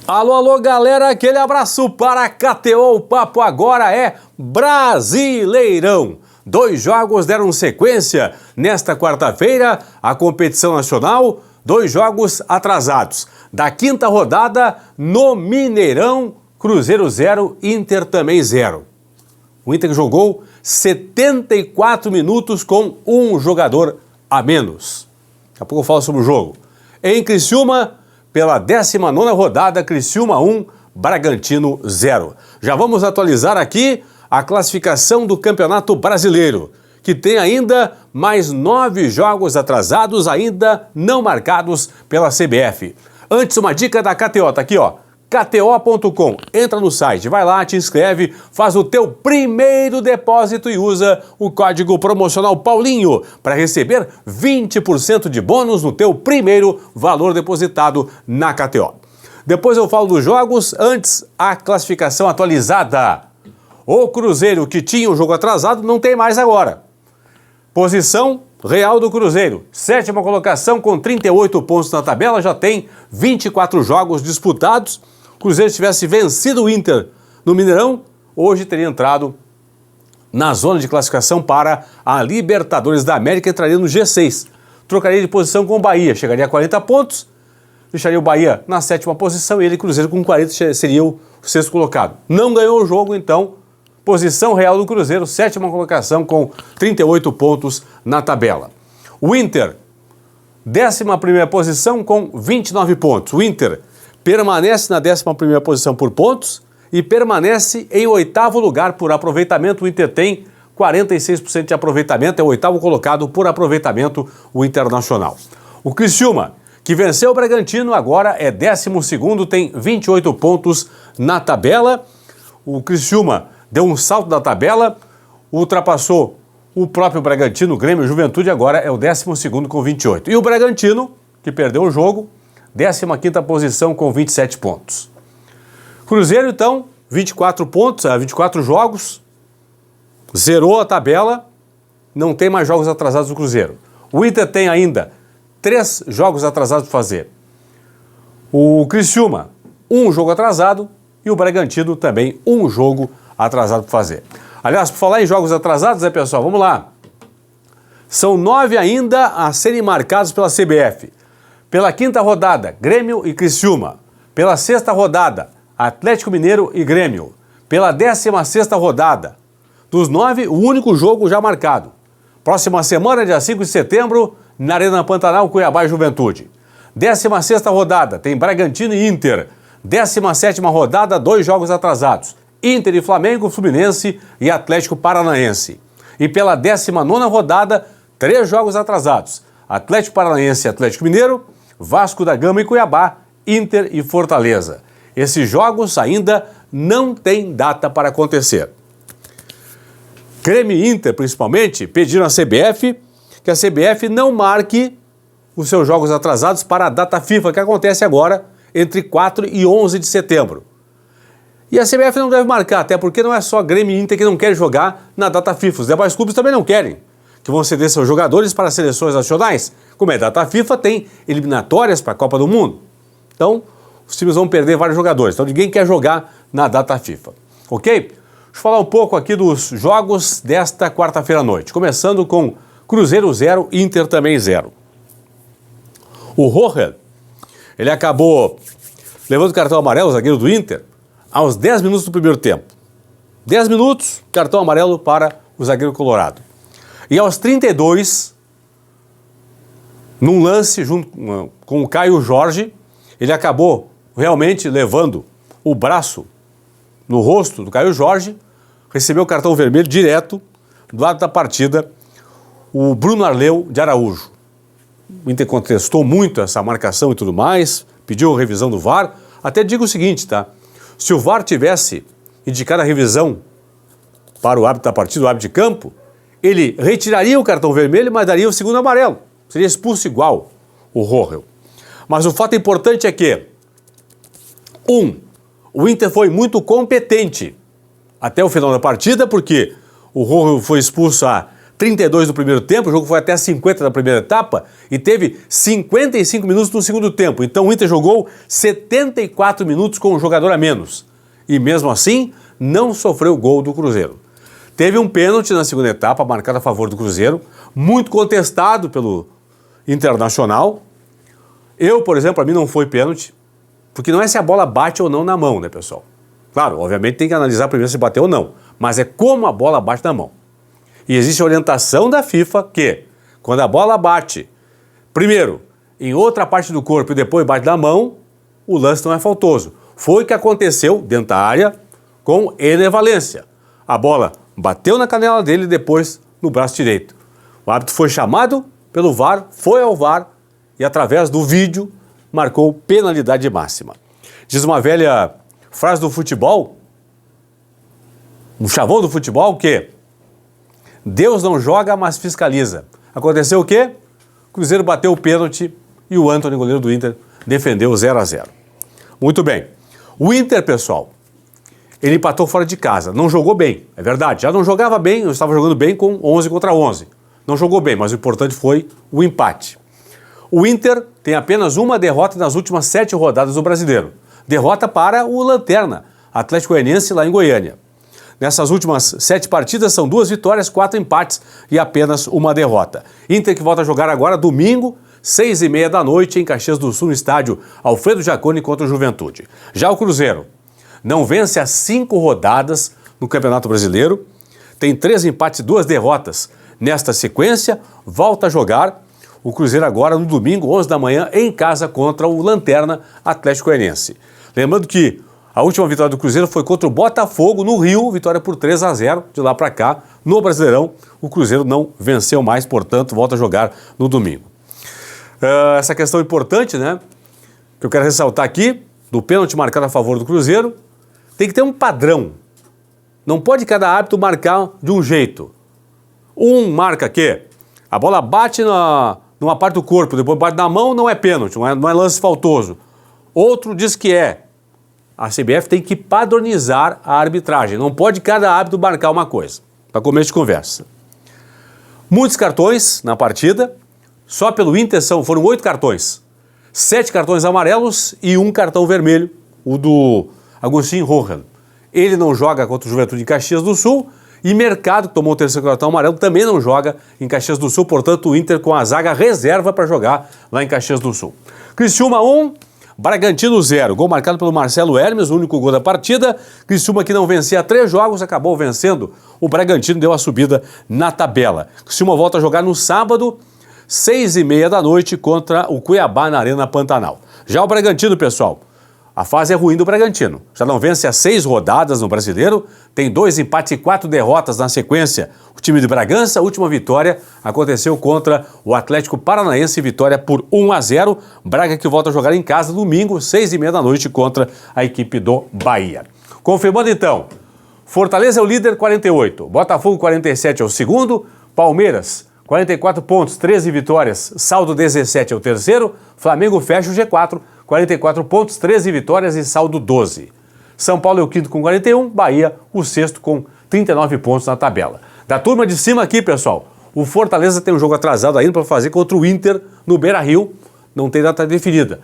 Alô, alô, galera, aquele abraço para a KTO. O papo agora é Brasileirão. 2 jogos deram sequência nesta quarta-feira, a competição nacional, 2 jogos atrasados. Da quinta rodada, no Mineirão, Cruzeiro 0, Inter também 0. O Inter jogou 74 minutos com um jogador a menos. Daqui a pouco eu falo sobre o jogo. Em Criciúma, pela 19ª rodada, Criciúma 1, Bragantino 0. Já vamos atualizar aqui a classificação do Campeonato Brasileiro, que tem ainda mais 9 jogos atrasados, ainda não marcados pela CBF. Antes, uma dica da KTO, tá aqui, ó. KTO.com, entra no site, vai lá, te inscreve, faz o teu primeiro depósito e usa o código promocional Paulinho para receber 20% de bônus no teu primeiro valor depositado na KTO. Depois eu falo dos jogos, antes a classificação atualizada. O Cruzeiro, que tinha o jogo atrasado, não tem mais agora. Posição real do Cruzeiro, 7ª colocação com 38 pontos na tabela, já tem 24 jogos disputados. O Cruzeiro tivesse vencido o Inter no Mineirão, hoje teria entrado na zona de classificação para a Libertadores da América, entraria no G6. Trocaria de posição com o Bahia, chegaria a 40 pontos, deixaria o Bahia na 7ª posição e ele, Cruzeiro, com 40, seria o 6º colocado. Não ganhou o jogo, então, posição real do Cruzeiro, 7ª colocação com 38 pontos na tabela. O Inter, 11ª posição com 29 pontos. O Inter permanece na 11ª posição por pontos e permanece em 8º lugar por aproveitamento. O Inter tem 46% de aproveitamento, é o 8º colocado por aproveitamento, o Internacional. O Criciúma, que venceu o Bragantino, agora é 12º, tem 28 pontos na tabela. O Criciúma deu um salto da tabela, ultrapassou o próprio Bragantino, o Grêmio, Juventude, agora é o 12º com 28. E o Bragantino, que perdeu o jogo, 15ª posição com 27 pontos. Cruzeiro, então, 24 pontos, 24 jogos, zerou a tabela, não tem mais jogos atrasados do Cruzeiro. O Inter tem ainda 3 jogos atrasados para fazer. O Criciúma, 1 jogo atrasado, e o Bragantino também 1 jogo atrasado para fazer. Aliás, por falar em jogos atrasados, né, pessoal, vamos lá. São 9 ainda a serem marcados pela CBF. Pela 5ª rodada, Grêmio e Criciúma. Pela 6ª rodada, Atlético Mineiro e Grêmio. Pela 16ª rodada, dos 9, o único jogo já marcado. Próxima semana, dia 5 de setembro, na Arena Pantanal, Cuiabá e Juventude. 16ª rodada, tem Bragantino e Inter. 17ª rodada, 2 jogos atrasados. Inter e Flamengo, Fluminense e Atlético Paranaense. E pela 19ª rodada, 3 jogos atrasados. Atlético Paranaense e Atlético Mineiro, Vasco da Gama e Cuiabá, Inter e Fortaleza. Esses jogos ainda não têm data para acontecer. Grêmio e Inter, principalmente, pediram à CBF que a CBF não marque os seus jogos atrasados para a data FIFA, que acontece agora entre 4 e 11 de setembro. E a CBF não deve marcar, até porque não é só Grêmio e Inter que não querem jogar na data FIFA. Os demais clubes também não querem, que vão ceder seus jogadores para seleções nacionais. Como é data FIFA, tem eliminatórias para a Copa do Mundo. Então, os times vão perder vários jogadores. Então, ninguém quer jogar na data FIFA. Ok? Deixa eu falar um pouco aqui dos jogos desta quarta-feira à noite. Começando com Cruzeiro 0, Inter também 0. O Roger, ele acabou levando o cartão amarelo, o zagueiro do Inter, aos 10 minutos do primeiro tempo. 10 minutos, cartão amarelo para o zagueiro colorado. E aos 32, num lance junto com o Caio Jorge, ele acabou realmente levando o braço no rosto do Caio Jorge, recebeu o cartão vermelho direto do lado da partida, o Bruno Arleu de Araújo. O Inter contestou muito essa marcação e tudo mais, pediu revisão do VAR. Até digo o seguinte, tá? Se o VAR tivesse indicado a revisão para o árbitro da partida, o árbitro de campo, ele retiraria o cartão vermelho, mas daria o segundo amarelo. Seria expulso igual o Roger. Mas o fato importante é que, o Inter foi muito competente até o final da partida, porque o Roger foi expulso a 32 do primeiro tempo, o jogo foi até 50 da primeira etapa e teve 55 minutos no segundo tempo. Então o Inter jogou 74 minutos com um jogador a menos. E mesmo assim, não sofreu gol do Cruzeiro. Teve um pênalti na segunda etapa, marcado a favor do Cruzeiro, muito contestado pelo Internacional. Eu, por exemplo, para mim não foi pênalti, porque não é se a bola bate ou não na mão, né, pessoal? Claro, obviamente tem que analisar primeiro se bateu ou não, mas é como a bola bate na mão. E existe a orientação da FIFA que, quando a bola bate, primeiro, em outra parte do corpo e depois bate na mão, o lance não é faltoso. Foi o que aconteceu dentro da área com Ener Valencia. A bola bateu na canela dele e depois no braço direito. O árbitro foi chamado pelo VAR, foi ao VAR e através do vídeo marcou penalidade máxima. Diz uma velha frase do futebol, um chavão do futebol, que Deus não joga, mas fiscaliza. Aconteceu o quê? O Cruzeiro bateu o pênalti e o Antony, goleiro do Inter, defendeu 0-0. Muito bem. O Inter, pessoal, ele empatou fora de casa. Não jogou bem, é verdade. Já não jogava bem, eu estava jogando bem com 11 contra 11. Não jogou bem, mas o importante foi o empate. O Inter tem apenas uma derrota nas últimas 7 rodadas do Brasileiro. Derrota para o Lanterna, Atlético Goianiense, lá em Goiânia. Nessas últimas 7 partidas são 2 vitórias, 4 empates e apenas uma derrota. Inter que volta a jogar agora domingo, 6h30 da noite, em Caxias do Sul, no estádio Alfredo Jaconi contra o Juventude. Já o Cruzeiro não vence há 5 rodadas no Campeonato Brasileiro, tem 3 empates e 2 derrotas. Nesta sequência, volta a jogar o Cruzeiro agora no domingo, 11 da manhã, em casa contra o Lanterna Atlético Goianiense. Lembrando que a última vitória do Cruzeiro foi contra o Botafogo no Rio, vitória por 3-0. De lá para cá, no Brasileirão, o Cruzeiro não venceu mais, portanto, volta a jogar no domingo. Essa questão importante, né, que eu quero ressaltar aqui, do pênalti marcado a favor do Cruzeiro, tem que ter um padrão. Não pode cada árbitro marcar de um jeito. Um marca que a bola bate numa parte do corpo, depois bate na mão, não é pênalti, não é lance faltoso. Outro diz que é. A CBF tem que padronizar a arbitragem. Não pode cada árbitro marcar uma coisa. Para começo de conversa. Muitos cartões na partida. Só pelo Inter foram 8 cartões. 7 cartões amarelos e 1 cartão vermelho. O do Agustin Rohan. Ele não joga contra o Juventude em Caxias do Sul. E Mercado, que tomou o 3º cartão amarelo, também não joga em Caxias do Sul. Portanto, o Inter com a zaga reserva para jogar lá em Caxias do Sul. Criciúma 1. Bragantino 0, gol marcado pelo Marcelo Hermes, o único gol da partida. Criciúma que não vencia 3 jogos, acabou vencendo. O Bragantino deu a subida na tabela. Criciúma volta a jogar no sábado, 6h30 da noite, contra o Cuiabá na Arena Pantanal. Já o Bragantino, pessoal, a fase é ruim do Bragantino. Já não vence há 6 rodadas no Brasileiro, tem 2 empates e 4 derrotas na sequência. O time de Bragança, a última vitória, aconteceu contra o Atlético Paranaense, vitória por 1-0. Braga que volta a jogar em casa domingo, 6h30 da noite, contra a equipe do Bahia. Confirmando então, Fortaleza é o líder, 48. Botafogo, 47 é o segundo. Palmeiras, 44 pontos, 13 vitórias, saldo 17 é o terceiro. Flamengo fecha o G4, 44 pontos, 13 vitórias e saldo 12. São Paulo é o quinto com 41, Bahia o sexto com 39 pontos na tabela. Da turma de cima aqui, pessoal, o Fortaleza tem um jogo atrasado ainda para fazer contra o Inter no Beira-Rio, não tem data definida.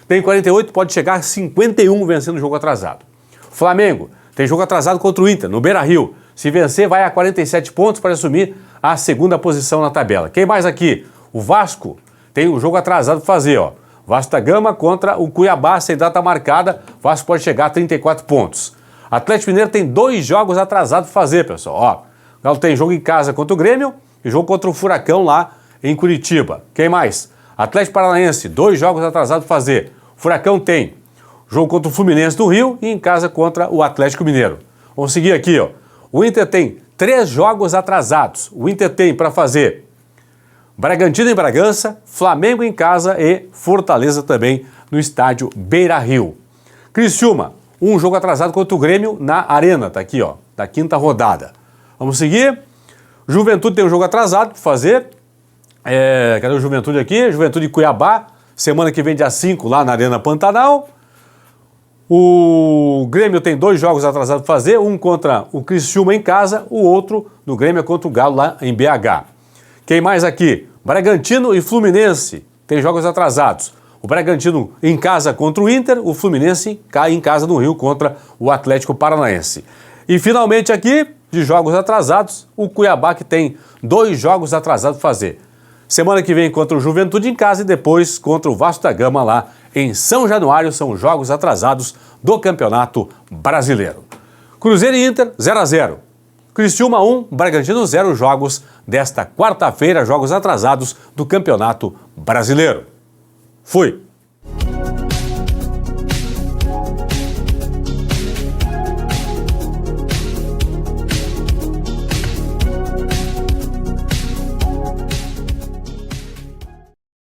Tem 48, pode chegar a 51 vencendo o jogo atrasado. Flamengo tem jogo atrasado contra o Inter no Beira-Rio. Se vencer, vai a 47 pontos para assumir a segunda posição na tabela. Quem mais aqui? O Vasco tem um jogo atrasado para fazer, ó. Vasco da Gama contra o Cuiabá, sem data marcada. Vasco pode chegar a 34 pontos. Atlético Mineiro tem 2 jogos atrasados para fazer, pessoal. Ó, o Galo tem jogo em casa contra o Grêmio e jogo contra o Furacão lá em Curitiba. Quem mais? Atlético Paranaense, 2 jogos atrasados para fazer. O Furacão tem jogo contra o Fluminense do Rio e em casa contra o Atlético Mineiro. Vamos seguir aqui, ó. O Inter tem 3 jogos atrasados. O Inter tem para fazer Bragantino em Bragança, Flamengo em casa e Fortaleza também no estádio Beira-Rio. Criciúma, um jogo atrasado contra o Grêmio na Arena, tá aqui, ó, da 5ª rodada. Vamos seguir. Juventude tem um jogo atrasado para fazer. Cadê o Juventude aqui? Juventude e Cuiabá, semana que vem dia 5 lá na Arena Pantanal. O Grêmio tem 2 jogos atrasados para fazer, um contra o Criciúma em casa, o outro no Grêmio contra o Galo lá em BH. Quem mais aqui? Bragantino e Fluminense. Tem jogos atrasados. O Bragantino em casa contra o Inter, o Fluminense cai em casa no Rio contra o Atlético Paranaense. E finalmente aqui, de jogos atrasados, o Cuiabá que tem 2 jogos atrasados para fazer. Semana que vem contra o Juventude em casa e depois contra o Vasco da Gama lá em São Januário. São jogos atrasados do Campeonato Brasileiro. Cruzeiro e Inter 0-0. Criciúma 1, Bragantino 0 jogos desta quarta-feira, jogos atrasados do Campeonato Brasileiro. Fui!